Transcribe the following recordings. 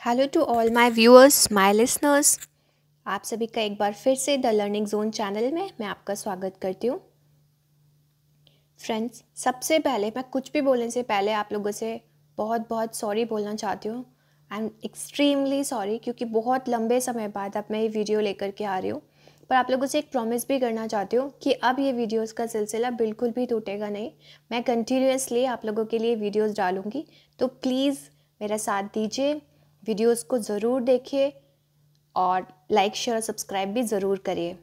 Hello to all my viewers, my listeners. आप सभी का एक बार फिर से द लर्निंग जोन चैनल में मैं आपका स्वागत करती हूँ। फ्रेंड्स, सबसे पहले मैं कुछ भी बोलने से पहले आप लोगों से बहुत बहुत सॉरी बोलना चाहती हूँ। आई एम एक्सट्रीमली सॉरी, क्योंकि बहुत लंबे समय बाद अब मैं ये वीडियो लेकर के आ रही हूँ। पर आप लोगों से एक प्रॉमिस भी करना चाहती हूँ कि अब ये वीडियोज़ का सिलसिला बिल्कुल भी टूटेगा नहीं। मैं कंटिन्यूसली आप लोगों के लिए वीडियोज़ डालूँगी, तो प्लीज़ मेरा साथ दीजिए, वीडियोस को ज़रूर देखिए और लाइक शेयर सब्सक्राइब भी ज़रूर करिए।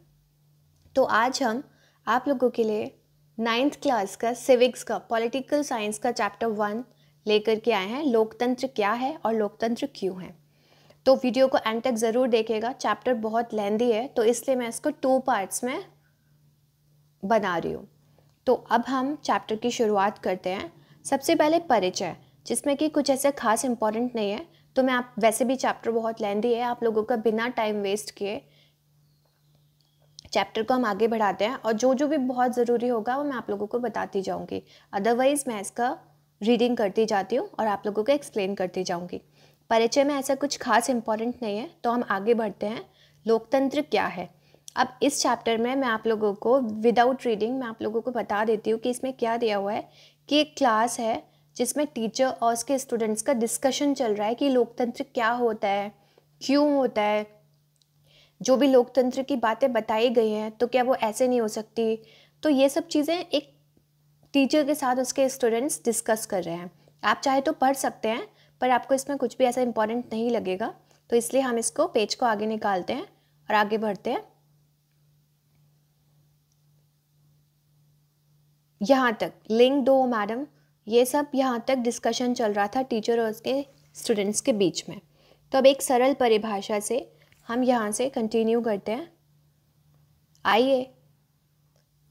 तो आज हम आप लोगों के लिए 9th क्लास का सिविक्स का पॉलिटिकल साइंस का चैप्टर 1 लेकर के आए हैं। लोकतंत्र क्या है और लोकतंत्र क्यों है। तो वीडियो को एंड तक ज़रूर देखिएगा। चैप्टर बहुत लेंदी है, तो इसलिए मैं इसको 2 पार्ट्स में बना रही हूँ। तो अब हम चैप्टर की शुरुआत करते हैं। सबसे पहले परिचय, जिसमें कि कुछ ऐसे खास इंपॉर्टेंट नहीं है। तो मैं आप वैसे भी चैप्टर बहुत लेंदी है, आप लोगों का बिना टाइम वेस्ट किए चैप्टर को हम आगे बढ़ाते हैं और जो जो भी बहुत ज़रूरी होगा वो मैं आप लोगों को बताती जाऊंगी। अदरवाइज़ मैं इसका रीडिंग करती जाती हूँ और आप लोगों को एक्सप्लेन करती जाऊंगी। परिचय में ऐसा कुछ खास इंपॉर्टेंट नहीं है, तो हम आगे बढ़ते हैं। लोकतंत्र क्या है। अब इस चैप्टर में मैं आप लोगों को विदाउट रीडिंग मैं आप लोगों को बता देती हूँ कि इसमें क्या दिया हुआ है। कि एक क्लास है जिसमें टीचर और उसके स्टूडेंट्स का डिस्कशन चल रहा है कि लोकतंत्र क्या होता है, क्यों होता है, जो भी लोकतंत्र की बातें बताई गई हैं तो क्या वो ऐसे नहीं हो सकती। तो ये सब चीज़ें एक टीचर के साथ उसके स्टूडेंट्स डिस्कस कर रहे हैं। आप चाहे तो पढ़ सकते हैं, पर आपको इसमें कुछ भी ऐसा इंपॉर्टेंट नहीं लगेगा, तो इसलिए हम इसको पेज को आगे निकालते हैं और आगे बढ़ते हैं। यहाँ तक लिंक दो मैडम, ये सब यहाँ तक डिस्कशन चल रहा था टीचर और उसके स्टूडेंट्स के बीच में। तो अब एक सरल परिभाषा से हम यहाँ से कंटिन्यू करते हैं। आइए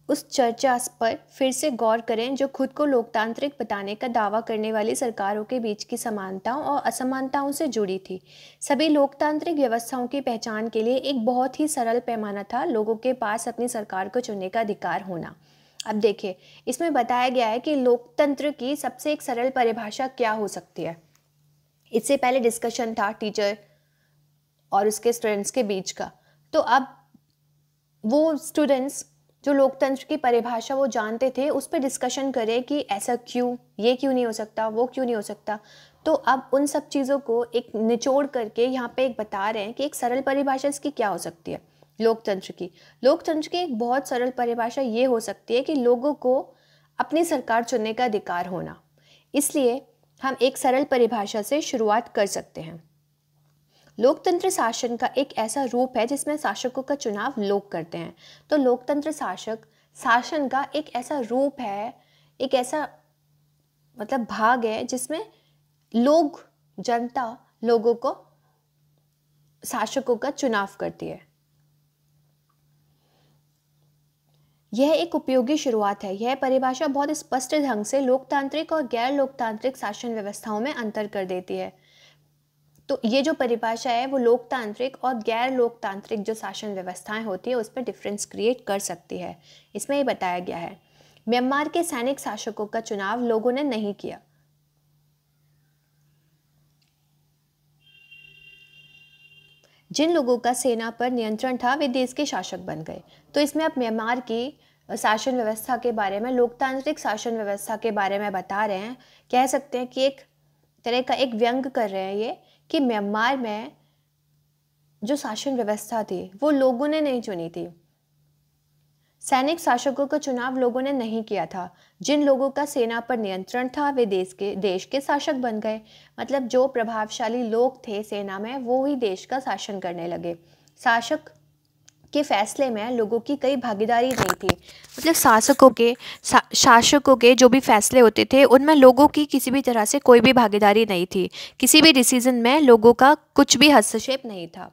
उस चर्चा पर फिर से गौर करें जो खुद को लोकतांत्रिक बताने का दावा करने वाली सरकारों के बीच की समानताओं और असमानताओं से जुड़ी थी। सभी लोकतांत्रिक व्यवस्थाओं की पहचान के लिए एक बहुत ही सरल पैमाना था लोगों के पास अपनी सरकार को चुनने का अधिकार होना। अब देखिए, इसमें बताया गया है कि लोकतंत्र की सबसे एक सरल परिभाषा क्या हो सकती है। इससे पहले डिस्कशन था टीचर और उसके स्टूडेंट्स के बीच का। तो अब वो स्टूडेंट्स जो लोकतंत्र की परिभाषा वो जानते थे उस पर डिस्कशन करें कि ऐसा क्यों, ये क्यों नहीं हो सकता, वो क्यों नहीं हो सकता। तो अब उन सब चीज़ों को एक निचोड़ करके यहाँ पे एक बता रहे हैं कि एक सरल परिभाषा इसकी क्या हो सकती है। लोकतंत्र की एक बहुत सरल परिभाषा ये हो सकती है कि लोगों को अपनी सरकार चुनने का अधिकार होना। इसलिए हम एक सरल परिभाषा से शुरुआत कर सकते हैं। लोकतंत्र शासन का एक ऐसा रूप है जिसमें शासकों का चुनाव लोग करते हैं। तो लोकतंत्र शासन का एक ऐसा रूप है, एक ऐसा भाग है जिसमें लोग, जनता लोगों को शासकों का चुनाव करती है। यह एक उपयोगी शुरुआत है। यह परिभाषा बहुत स्पष्ट ढंग से लोकतांत्रिक और गैर लोकतांत्रिक शासन व्यवस्थाओं में अंतर कर देती है। तो ये जो परिभाषा है वो लोकतांत्रिक और गैर लोकतांत्रिक जो शासन व्यवस्थाएं होती है उस पर डिफरेंस क्रिएट कर सकती है। इसमें ये बताया गया है, म्यांमार के सैनिक शासकों का चुनाव लोगों ने नहीं किया। जिन लोगों का सेना पर नियंत्रण था वे देश के शासक बन गए। तो इसमें अब म्यांमार की शासन व्यवस्था के बारे में, लोकतांत्रिक शासन व्यवस्था के बारे में बता रहे हैं। कह सकते हैं कि एक तरह का एक व्यंग कर रहे हैं ये कि म्यांमार में जो शासन व्यवस्था थी वो लोगों ने नहीं चुनी थी। सैनिक शासकों का चुनाव लोगों ने नहीं किया था। जिन लोगों का सेना पर नियंत्रण था वे देश के शासक बन गए। मतलब जो प्रभावशाली लोग थे सेना में वो ही देश का शासन करने लगे। शासक के फैसले में लोगों की कई भागीदारी नहीं थी। मतलब शासकों के जो भी फैसले होते थे उनमें लोगों की किसी भी तरह से कोई भी भागीदारी नहीं थी। किसी भी डिसीजन में लोगों का कुछ भी हस्तक्षेप नहीं था।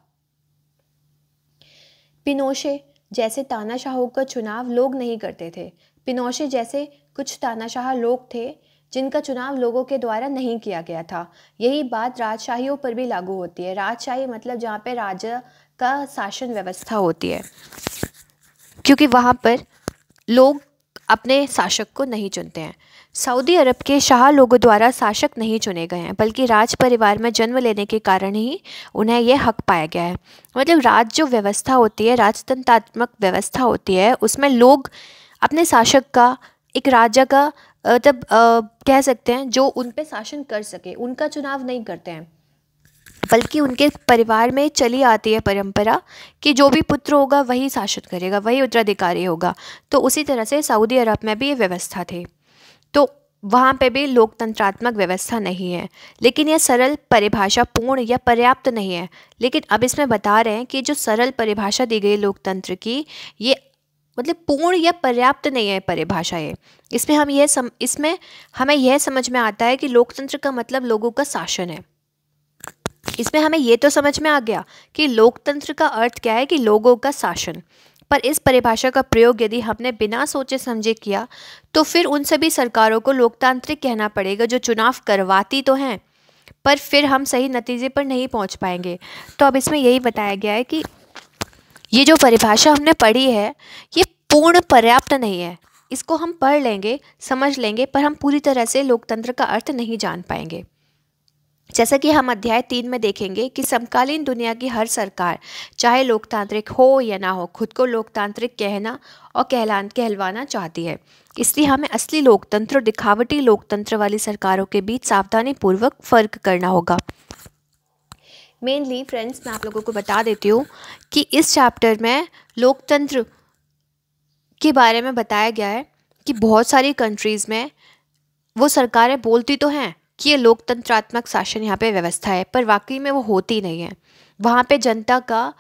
पिनोशे जैसे तानाशाहों का चुनाव लोग नहीं करते थे। पिनोशे जैसे कुछ तानाशाह लोग थे जिनका चुनाव लोगों के द्वारा नहीं किया गया था। यही बात राजशाहियों पर भी लागू होती है। राजशाही मतलब जहाँ पे राजा का शासन व्यवस्था होती है, क्योंकि वहाँ पर लोग अपने शासक को नहीं चुनते हैं। सऊदी अरब के शाह लोगों द्वारा शासक नहीं चुने गए हैं, बल्कि राज परिवार में जन्म लेने के कारण ही उन्हें यह हक पाया गया है। मतलब राज जो व्यवस्था होती है, राजतंत्रात्मक व्यवस्था होती है, उसमें लोग अपने शासक का, एक राजा का मतलब कह सकते हैं जो उन पे शासन कर सके, उनका चुनाव नहीं करते हैं, बल्कि उनके परिवार में चली आती है परंपरा कि जो भी पुत्र होगा वही शासन करेगा, वही उत्तराधिकारी होगा। तो उसी तरह से सऊदी अरब में भी ये व्यवस्था थी। तो वहाँ पे भी लोकतंत्रात्मक व्यवस्था नहीं है, लेकिन यह सरल परिभाषा पूर्ण या पर्याप्त नहीं है। लेकिन अब इसमें बता रहे हैं कि जो सरल परिभाषा दी गई लोकतंत्र की, ये मतलब पूर्ण या पर्याप्त नहीं है परिभाषा ये। इसमें हमें यह समझ में आता है कि लोकतंत्र का मतलब लोगों का शासन है। इसमें हमें ये तो समझ में आ गया कि लोकतंत्र का अर्थ क्या है, कि लोगों का शासन। पर इस परिभाषा का प्रयोग यदि हमने बिना सोचे समझे किया तो फिर उन सभी सरकारों को लोकतांत्रिक कहना पड़ेगा जो चुनाव करवाती तो हैं, पर फिर हम सही नतीजे पर नहीं पहुंच पाएंगे। तो अब इसमें यही बताया गया है कि ये जो परिभाषा हमने पढ़ी है ये पूर्ण पर्याप्त नहीं है। इसको हम पढ़ लेंगे, समझ लेंगे, पर हम पूरी तरह से लोकतंत्र का अर्थ नहीं जान पाएंगे। जैसा कि हम अध्याय 3 में देखेंगे कि समकालीन दुनिया की हर सरकार, चाहे लोकतांत्रिक हो या ना हो, खुद को लोकतांत्रिक कहना और कहलवाना चाहती है। इसलिए हमें असली लोकतंत्र और दिखावटी लोकतंत्र वाली सरकारों के बीच सावधानी पूर्वक फ़र्क करना होगा। मेनली फ्रेंड्स, मैं आप लोगों को बता देती हूँ कि इस चैप्टर में लोकतंत्र के बारे में बताया गया है कि बहुत सारी कंट्रीज़ में वो सरकारें बोलती तो हैं कि ये लोकतंत्रात्मक शासन यहाँ पे व्यवस्था है, पर वाकई में वो होती नहीं है। वहाँ पे जनता का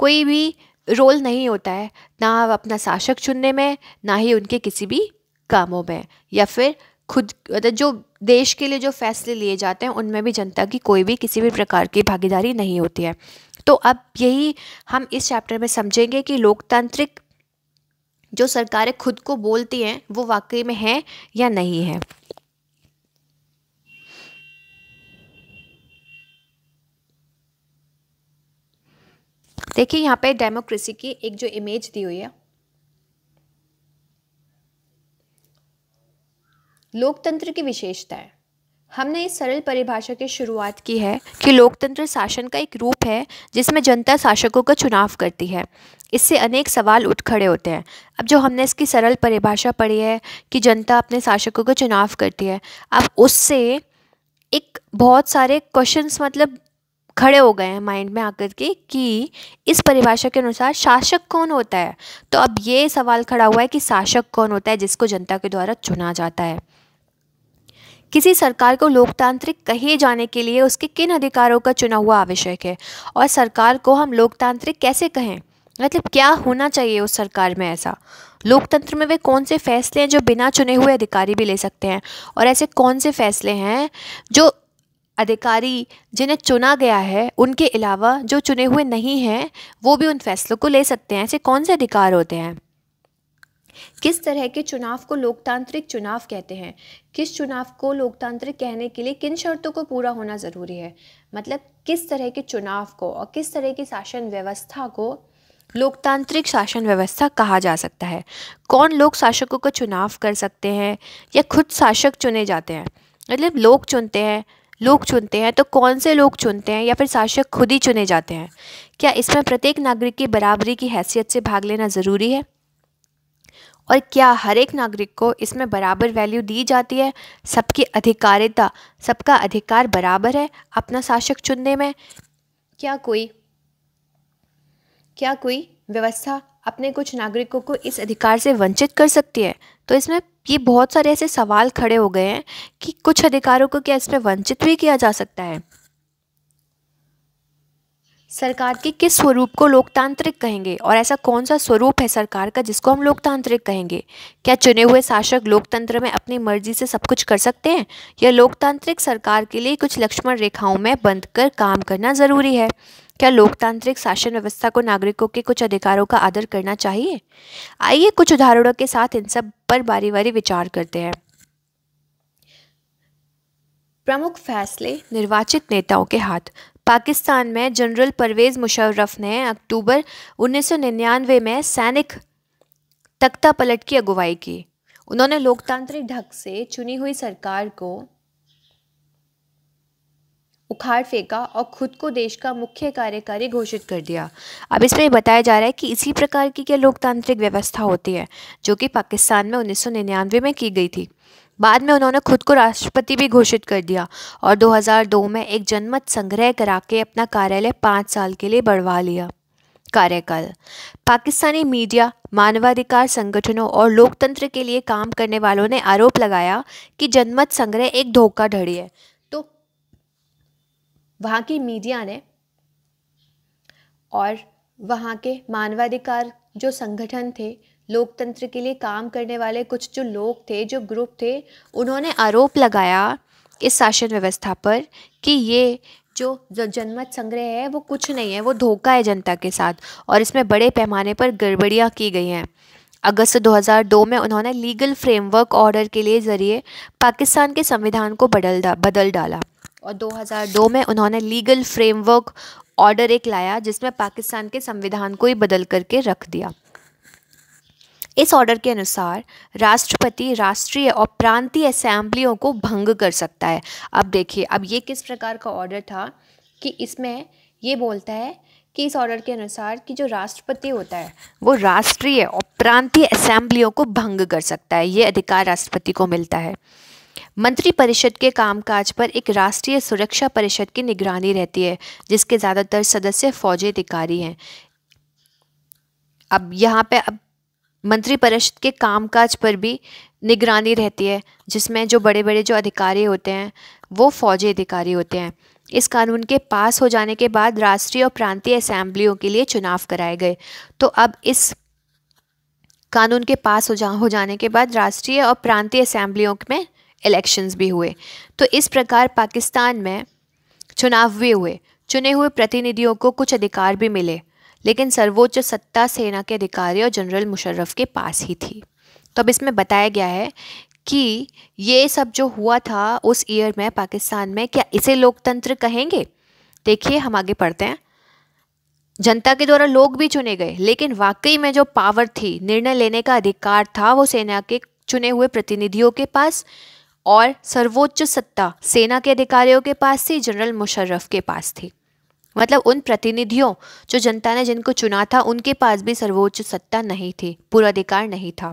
कोई भी रोल नहीं होता है, ना अपना शासक चुनने में, ना ही उनके किसी भी कामों में, या फिर खुद जो देश के लिए जो फैसले लिए जाते हैं उनमें भी जनता की कोई भी किसी भी प्रकार की भागीदारी नहीं होती है। तो अब यही हम इस चैप्टर में समझेंगे कि लोकतांत्रिक जो सरकारें खुद को बोलती हैं वो वाकई में है या नहीं है। देखिए यहाँ पे डेमोक्रेसी की एक जो इमेज दी हुई है, लोकतंत्र की विशेषता है। हमने इस सरल परिभाषा की शुरुआत की है कि लोकतंत्र शासन का एक रूप है जिसमें जनता शासकों का चुनाव करती है। इससे अनेक सवाल उठ खड़े होते हैं। अब जो हमने इसकी सरल परिभाषा पढ़ी है कि जनता अपने शासकों का चुनाव करती है, अब उससे एक बहुत सारे क्वेश्चंस मतलब खड़े हो गए हैं माइंड में आकर के कि इस परिभाषा के अनुसार शासक कौन होता है। तो अब ये सवाल खड़ा हुआ है कि शासक कौन होता है जिसको जनता के द्वारा चुना जाता है। किसी सरकार को लोकतांत्रिक कहे जाने के लिए उसके किन अधिकारों का चुना हुआ आवश्यक है, और सरकार को हम लोकतांत्रिक कैसे कहें, मतलब क्या होना चाहिए उस सरकार में ऐसा। लोकतंत्र में वे कौन से फैसले हैं जो बिना चुने हुए अधिकारी भी ले सकते हैं, और ऐसे कौन से फैसले हैं जो अधिकारी जिन्हें चुना गया है उनके अलावा जो चुने हुए नहीं हैं वो भी उन फैसलों को ले सकते हैं। ऐसे कौन से अधिकार होते हैं। किस तरह के चुनाव को लोकतांत्रिक चुनाव कहते हैं। किस चुनाव को लोकतांत्रिक कहने के लिए किन शर्तों को पूरा होना ज़रूरी है, मतलब किस तरह के चुनाव को और किस तरह की शासन व्यवस्था को लोकतांत्रिक शासन व्यवस्था कहा जा सकता है। कौन लोग शासकों का चुनाव कर सकते हैं या खुद शासक चुने जाते हैं, मतलब लोग चुनते हैं तो कौन से लोग चुनते हैं या फिर शासक खुद ही चुने जाते हैं। क्या इसमें प्रत्येक नागरिक की बराबरी की हैसियत से भाग लेना ज़रूरी है, और क्या हर एक नागरिक को इसमें बराबर वैल्यू दी जाती है। सबकी अधिकारिता, सबका अधिकार बराबर है अपना शासक चुनने में। क्या कोई व्यवस्था अपने कुछ नागरिकों को इस अधिकार से वंचित कर सकती है। तो इसमें ये बहुत सारे ऐसे सवाल खड़े हो गए हैं कि कुछ अधिकारों को क्या इसमें वंचित भी किया जा सकता है। सरकार के किस स्वरूप को लोकतांत्रिक कहेंगे, और ऐसा कौन सा स्वरूप है सरकार का जिसको हम लोकतांत्रिक कहेंगे। क्या चुने हुए शासक लोकतंत्र में अपनी मर्जी से सब कुछ कर सकते हैं, या लोकतांत्रिक सरकार के लिए कुछ लक्ष्मण रेखाओं में बंध कर काम करना ज़रूरी है। क्या लोकतांत्रिक शासन व्यवस्था को नागरिकों के कुछ अधिकारों का आदर करना चाहिए। आइए कुछ उदाहरणों के साथ इन सब पर बारी बारी विचार करते हैं। प्रमुख फैसले निर्वाचित नेताओं के हाथ। पाकिस्तान में जनरल परवेज़ मुशर्रफ ने अक्टूबर 1999 में सैनिक तख्ता पलट की अगुवाई की। उन्होंने लोकतांत्रिक ढंग से चुनी हुई सरकार को उखाड़ फेंका और खुद को देश का मुख्य कार्यकारी घोषित कर दिया। अब इसमें बताया जा रहा है कि इसी प्रकार की क्या लोकतांत्रिक व्यवस्था होती है जो कि पाकिस्तान में 1999 में की गई थी। बाद में उन्होंने खुद को राष्ट्रपति भी घोषित कर दिया और 2002 में एक जनमत संग्रह करा के अपना कार्यालय 5 साल के लिए बढ़वा लिया। कार्यकाल। पाकिस्तानी मीडिया, मानवाधिकार संगठनों और लोकतंत्र के लिए काम करने वालों ने आरोप लगाया कि जनमत संग्रह एक धोखाधड़ी है। तो वहाँ की मीडिया ने और वहाँ के मानवाधिकार जो संगठन थे, लोकतंत्र के लिए काम करने वाले कुछ जो लोग थे, जो ग्रुप थे, उन्होंने आरोप लगाया इस शासन व्यवस्था पर कि ये जो जनमत संग्रह है वो कुछ नहीं है, वो धोखा है जनता के साथ और इसमें बड़े पैमाने पर गड़बड़ियाँ की गई हैं। अगस्त 2002 में उन्होंने लीगल फ्रेमवर्क ऑर्डर के लिए ज़रिए पाकिस्तान के संविधान को बदल डाला और 2002 में उन्होंने लीगल फ्रेमवर्क ऑर्डर एक लाया जिसमें पाकिस्तान के संविधान को ही बदल करके रख दिया। इस ऑर्डर के अनुसार राष्ट्रपति राष्ट्रीय और प्रांतीय असेंबलियों को भंग कर सकता है। अब देखिए, अब ये किस प्रकार का ऑर्डर था कि इसमें ये बोलता है कि इस ऑर्डर के अनुसार कि जो राष्ट्रपति होता है वो राष्ट्रीय और प्रांतीय असेंबलियों को भंग कर सकता है। ये अधिकार राष्ट्रपति को मिलता है। मंत्रिपरिषद के कामकाज पर एक राष्ट्रीय सुरक्षा परिषद की निगरानी रहती है जिसके ज़्यादातर सदस्य फौजी अधिकारी हैं। अब यहाँ पे मंत्रिपरिषद के कामकाज पर भी निगरानी रहती है जिसमें जो बड़े बड़े जो अधिकारी होते हैं वो फौजी अधिकारी होते हैं। इस कानून के पास हो जाने के बाद राष्ट्रीय और प्रांतीय असेंबलियों के लिए चुनाव कराए गए। तो अब इस कानून के पास हो जाने के बाद राष्ट्रीय और प्रांतीय असेंबलियों में इलेक्शंस भी हुए। तो इस प्रकार पाकिस्तान में चुनाव भी हुए, चुने हुए प्रतिनिधियों को कुछ अधिकार भी मिले, लेकिन सर्वोच्च सत्ता सेना के अधिकारी और जनरल मुशर्रफ के पास ही थी। तो अब इसमें बताया गया है कि ये सब जो हुआ था उस ईयर में पाकिस्तान में, क्या इसे लोकतंत्र कहेंगे? देखिए, हम आगे पढ़ते हैं। जनता के द्वारा लोग भी चुने गए, लेकिन वाकई में जो पावर थी, निर्णय लेने का अधिकार था, वो सेना के चुने हुए प्रतिनिधियों के पास और सर्वोच्च सत्ता सेना के अधिकारियों के पास थी, जनरल मुशर्रफ के पास थी। मतलब उन प्रतिनिधियों जो जनता ने जिनको चुना था उनके पास भी सर्वोच्च सत्ता नहीं थी, पूरा अधिकार नहीं था।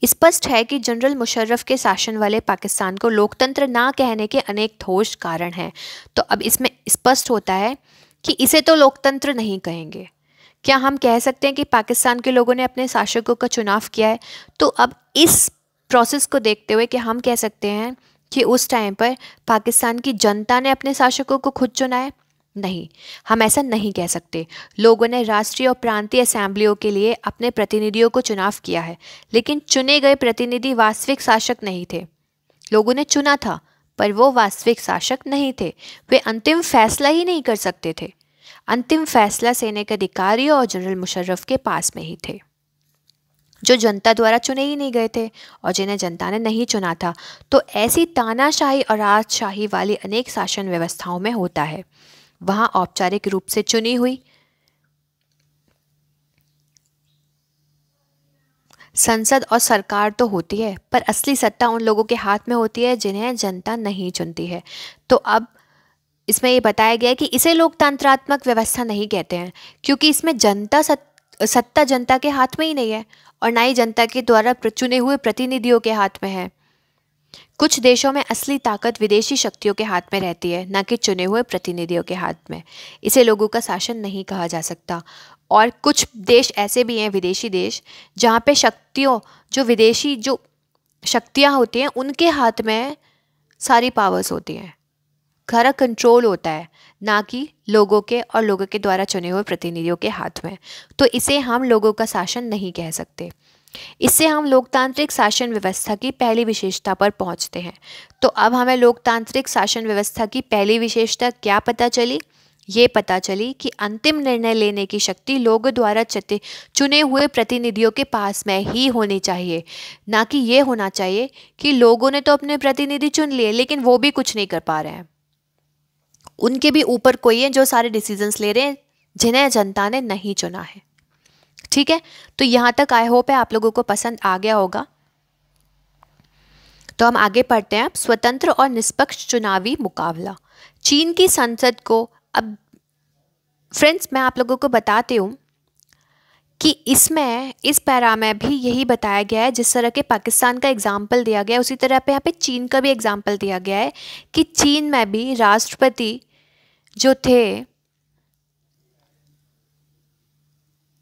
स्पष्ट है कि जनरल मुशर्रफ के शासन वाले पाकिस्तान को लोकतंत्र ना कहने के अनेक ठोस कारण हैं। तो अब इसमें स्पष्ट होता है कि इसे तो लोकतंत्र नहीं कहेंगे। क्या हम कह सकते हैं कि पाकिस्तान के लोगों ने अपने शासकों का चुनाव किया है? तो अब इस प्रोसेस को देखते हुए क्या हम कह सकते हैं कि उस टाइम पर पाकिस्तान की जनता ने अपने शासकों को खुद चुना है? नहीं, हम ऐसा नहीं कह सकते। लोगों ने राष्ट्रीय और प्रांतीय असेंबलियों के लिए अपने प्रतिनिधियों को चुनाव किया है, लेकिन चुने गए प्रतिनिधि वास्तविक शासक नहीं थे। लोगों ने चुना था पर वो वास्तविक शासक नहीं थे। वे अंतिम फैसला ही नहीं कर सकते थे। अंतिम फैसला सेना के अधिकारियों और जनरल मुशर्रफ के पास में ही थे, जो जनता द्वारा चुने ही नहीं गए थे और जिन्हें जनता ने नहीं चुना था। तो ऐसी तानाशाही और राजशाही वाली अनेक शासन व्यवस्थाओं में होता है। वहाँ औपचारिक रूप से चुनी हुई संसद और सरकार तो होती है, पर असली सत्ता उन लोगों के हाथ में होती है जिन्हें जनता नहीं चुनती है। तो अब इसमें ये बताया गया है कि इसे लोकतंत्रात्मक व्यवस्था नहीं कहते हैं, क्योंकि इसमें सत्ता जनता के हाथ में ही नहीं है और ना ही जनता के द्वारा चुने हुए प्रतिनिधियों के हाथ में है। कुछ देशों में असली ताकत विदेशी शक्तियों के हाथ में रहती है, न कि चुने हुए प्रतिनिधियों के हाथ में। इसे लोगों का शासन नहीं कहा जा सकता। और कुछ देश ऐसे भी हैं, विदेशी देश, जहाँ पे जो विदेशी जो शक्तियाँ होती हैं उनके हाथ में सारी पावर्स होती हैं, सारा कंट्रोल होता है, ना कि लोगों के और लोगों के द्वारा चुने हुए प्रतिनिधियों के हाथ में। तो इसे हम लोगों का शासन नहीं कह सकते। इससे हम लोकतांत्रिक शासन व्यवस्था की पहली विशेषता पर पहुंचते हैं। तो अब हमें लोकतांत्रिक शासन व्यवस्था की पहली विशेषता क्या पता चली? ये पता चली कि अंतिम निर्णय लेने की शक्ति लोगों द्वारा चुने हुए प्रतिनिधियों के पास में ही होनी चाहिए, ना कि ये होना चाहिए कि लोगों ने तो अपने प्रतिनिधि चुन लिए लेकिन वो भी कुछ नहीं कर पा रहे हैं। उनके भी ऊपर कोई है जो सारे डिसीजंस ले रहे हैं जिन्हें जनता ने नहीं चुना है। ठीक है, तो यहाँ तक आई होप है आप लोगों को पसंद आ गया होगा। तो हम आगे पढ़ते हैं अब, स्वतंत्र और निष्पक्ष चुनावी मुकाबला। चीन की संसद को, अब फ्रेंड्स मैं आप लोगों को बताती हूँ कि इसमें इस पैरा में भी यही बताया गया है, जिस तरह के पाकिस्तान का एग्जाम्पल दिया गया है उसी तरह पे यहाँ पे चीन का भी एग्जाम्पल दिया गया है कि चीन में भी राष्ट्रपति जो थे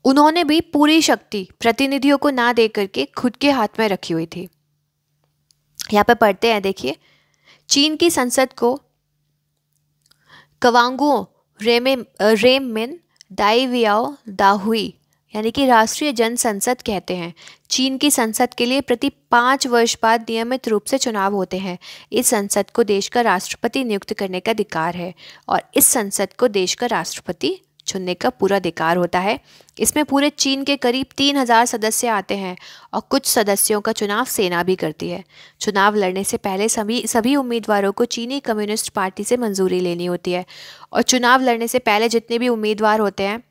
उन्होंने भी पूरी शक्ति प्रतिनिधियों को ना दे करके खुद के हाथ में रखी हुई थी। यहाँ पे पढ़ते हैं, देखिए, चीन की संसद को कवांगुओ रेममिन दाइवियाओ दाहुई यानी कि राष्ट्रीय जन संसद कहते हैं। चीन की संसद के लिए प्रति 5 वर्ष बाद नियमित रूप से चुनाव होते हैं। इस संसद को देश का राष्ट्रपति नियुक्त करने का अधिकार है और इस संसद को देश का राष्ट्रपति चुनने का पूरा अधिकार होता है। इसमें पूरे चीन के करीब 3000 सदस्य आते हैं और कुछ सदस्यों का चुनाव सेना भी करती है। चुनाव लड़ने से पहले सभी उम्मीदवारों को चीनी कम्युनिस्ट पार्टी से मंजूरी लेनी होती है और चुनाव लड़ने से पहले जितने भी उम्मीदवार होते हैं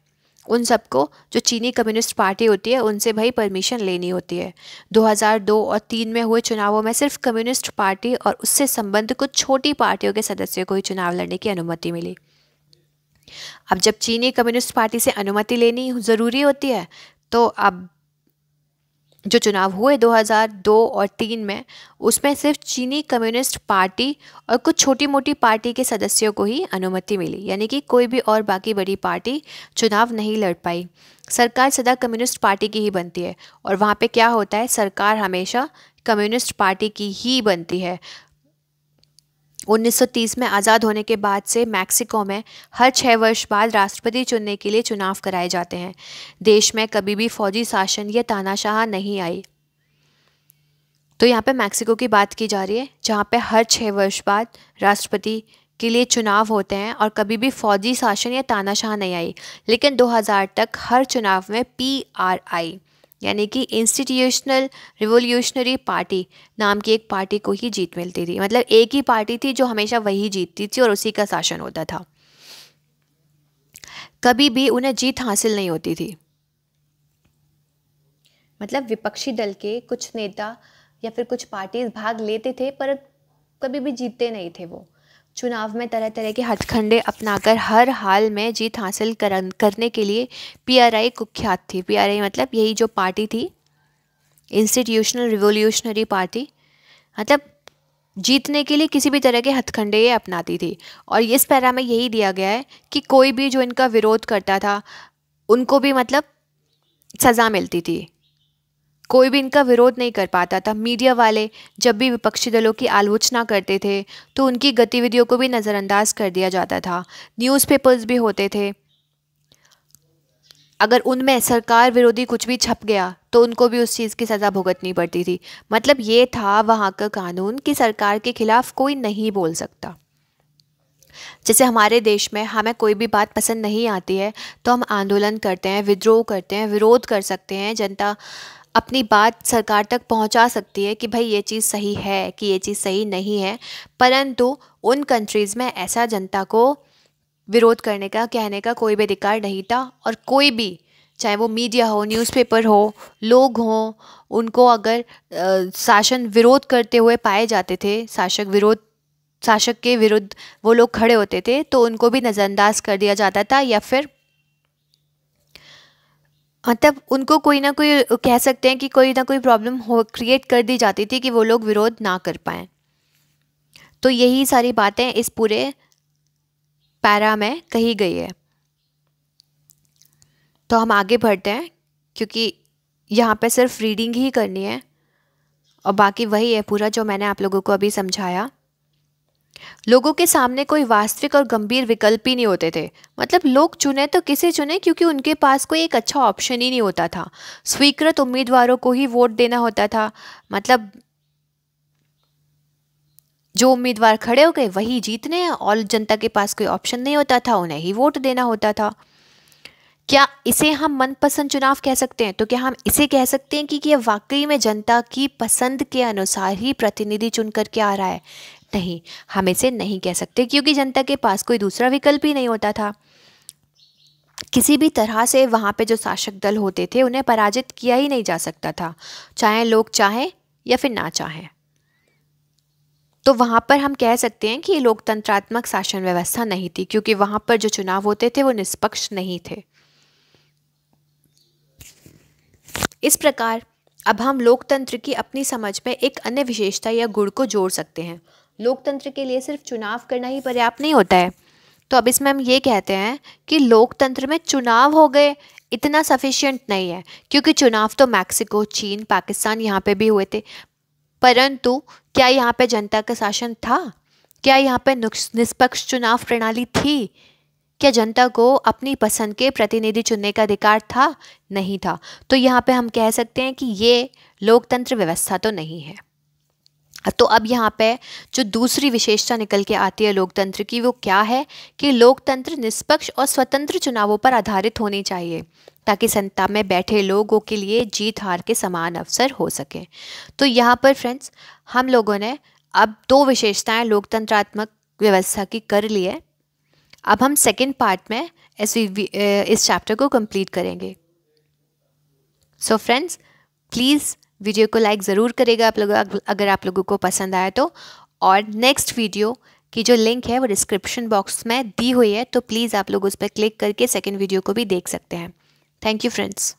उन सबको, जो चीनी कम्युनिस्ट पार्टी होती है, उनसे भाई परमिशन लेनी होती है। 2002 और 3 में हुए चुनावों में सिर्फ कम्युनिस्ट पार्टी और उससे संबद्ध कुछ छोटी पार्टियों के सदस्यों को ही चुनाव लड़ने की अनुमति मिली। अब जब चीनी कम्युनिस्ट पार्टी से अनुमति लेनी ज़रूरी होती है तो अब जो चुनाव हुए 2002 और 3 में, उसमें सिर्फ चीनी कम्युनिस्ट पार्टी और कुछ छोटी मोटी पार्टी के सदस्यों को ही अनुमति मिली, यानी कि कोई भी और बाकी बड़ी पार्टी चुनाव नहीं लड़ पाई। सरकार सदा कम्युनिस्ट पार्टी की ही बनती है और वहाँ पे क्या होता है, सरकार हमेशा कम्युनिस्ट पार्टी की ही बनती है। 1930 में आज़ाद होने के बाद से मैक्सिको में हर 6 वर्ष बाद राष्ट्रपति चुनने के लिए चुनाव कराए जाते हैं। देश में कभी भी फौजी शासन या तानाशाह नहीं आई। तो यहाँ पे मैक्सिको की बात की जा रही है जहाँ पे हर 6 वर्ष बाद राष्ट्रपति के लिए चुनाव होते हैं और कभी भी फौजी शासन या तानाशाह नहीं आई। लेकिन 2000 तक हर चुनाव में PRI यानी कि इंस्टीट्यूशनल रिवोल्यूशनरी पार्टी नाम की एक पार्टी को ही जीत मिलती थी। मतलब एक ही पार्टी थी जो हमेशा वही जीतती थी और उसी का शासन होता था, कभी भी उन्हें जीत हासिल नहीं होती थी। मतलब विपक्षी दल के कुछ नेता या फिर कुछ पार्टी भाग लेते थे पर कभी भी जीतते नहीं थे। वो चुनाव में तरह तरह के हथकंडे अपनाकर हर हाल में जीत हासिल करने के लिए PRI कुख्यात थी। PRI मतलब यही जो पार्टी थी, इंस्टीट्यूशनल रिवोल्यूशनरी पार्टी, मतलब जीतने के लिए किसी भी तरह के हथकंडे ये अपनाती थी। और इस पैरा में यही दिया गया है कि कोई भी जो इनका विरोध करता था उनको भी मतलब सज़ा मिलती थी, कोई भी इनका विरोध नहीं कर पाता था। मीडिया वाले जब भी विपक्षी दलों की आलोचना करते थे तो उनकी गतिविधियों को भी नज़रअंदाज कर दिया जाता था। न्यूज़पेपर्स भी होते थे, अगर उनमें सरकार विरोधी कुछ भी छप गया तो उनको भी उस चीज़ की सज़ा भुगतनी पड़ती थी। मतलब ये था वहाँ का कानून कि सरकार के खिलाफ कोई नहीं बोल सकता। जैसे हमारे देश में हमें कोई भी बात पसंद नहीं आती है तो हम आंदोलन करते हैं, विद्रोह करते हैं, विरोध कर सकते हैं। जनता अपनी बात सरकार तक पहुंचा सकती है कि भाई ये चीज़ सही है कि ये चीज़ सही नहीं है। परंतु उन कंट्रीज़ में ऐसा जनता को विरोध करने का, कहने का कोई भी अधिकार नहीं था। और कोई भी, चाहे वो मीडिया हो, न्यूज़पेपर हो, लोग हों, उनको अगर शासन विरोध करते हुए पाए जाते थे, शासक के विरुद्ध वो लोग खड़े होते थे तो उनको भी नज़रअंदाज कर दिया जाता था या फिर मतलब उनको कोई ना कोई, कह सकते हैं कि कोई ना कोई प्रॉब्लम हो क्रिएट कर दी जाती थी कि वो लोग विरोध ना कर पाएँ। तो यही सारी बातें इस पूरे पैरा में कही गई है। तो हम आगे बढ़ते हैं क्योंकि यहाँ पे सिर्फ रीडिंग ही करनी है और बाकी वही है पूरा जो मैंने आप लोगों को अभी समझाया। लोगों के सामने कोई वास्तविक और गंभीर विकल्प ही नहीं होते थे। मतलब लोग चुने तो किसे चुने क्योंकि उनके पास कोई एक अच्छा ऑप्शन ही नहीं होता था। स्वीकृत उम्मीदवारों को ही वोट देना होता था। मतलब जो उम्मीदवार खड़े हो गए वही जीतने हैं और जनता के पास कोई ऑप्शन नहीं होता था, उन्हें ही वोट देना होता था। क्या इसे हम मनपसंद चुनाव कह सकते हैं? तो क्या हम इसे कह सकते हैं कि यह वाकई में जनता की पसंद के अनुसार ही प्रतिनिधि चुन करके आ रहा है? नहीं, हम इसे नहीं कह सकते क्योंकि जनता के पास कोई दूसरा विकल्प ही नहीं होता था। किसी भी तरह से वहाँ पे जो शासक दल होते थे उन्हें पराजित किया ही नहीं जा सकता था, चाहे लोग चाहें या फिर ना चाहें। तो वहाँ पर हम कह सकते हैं कि ये लोकतंत्रात्मक शासन व्यवस्था नहीं थी, क्योंकि वहाँ पर जो चुनाव होते थे वो निष्पक्ष नहीं थे। इस प्रकार अब हम लोकतंत्र की अपनी समझ में एक अन्य विशेषता या गुण को जोड़ सकते हैं। लोकतंत्र के लिए सिर्फ चुनाव करना ही पर्याप्त नहीं होता है। तो अब इसमें हम ये कहते हैं कि लोकतंत्र में चुनाव हो गए इतना सफिशिएंट नहीं है, क्योंकि चुनाव तो मैक्सिको, चीन, पाकिस्तान यहाँ पे भी हुए थे, परंतु क्या यहाँ पे जनता का शासन था? क्या यहाँ पे निष्पक्ष चुनाव प्रणाली थी? क्या जनता को अपनी पसंद के प्रतिनिधि चुनने का अधिकार था? नहीं था। तो यहाँ पे हम कह सकते हैं कि ये लोकतंत्र व्यवस्था तो नहीं है। तो अब यहाँ पे जो दूसरी विशेषता निकल के आती है लोकतंत्र की, वो क्या है कि लोकतंत्र निष्पक्ष और स्वतंत्र चुनावों पर आधारित होनी चाहिए, ताकि सत्ता में बैठे लोगों के लिए जीत हार के समान अवसर हो सके। तो यहाँ पर फ्रेंड्स हम लोगों ने अब 2 विशेषताएं लोकतंत्रात्मक व्यवस्था की कर ली है। अब हम सेकेंड पार्ट में इस चैप्टर को कंप्लीट करेंगे। सो फ्रेंड्स प्लीज़ वीडियो को लाइक ज़रूर करेगा आप लोग अगर आप लोगों को पसंद आया तो, और नेक्स्ट वीडियो की जो लिंक है वो डिस्क्रिप्शन बॉक्स में दी हुई है, तो प्लीज़ आप लोग उस पर क्लिक करके सेकेंड वीडियो को भी देख सकते हैं। Thank you friends.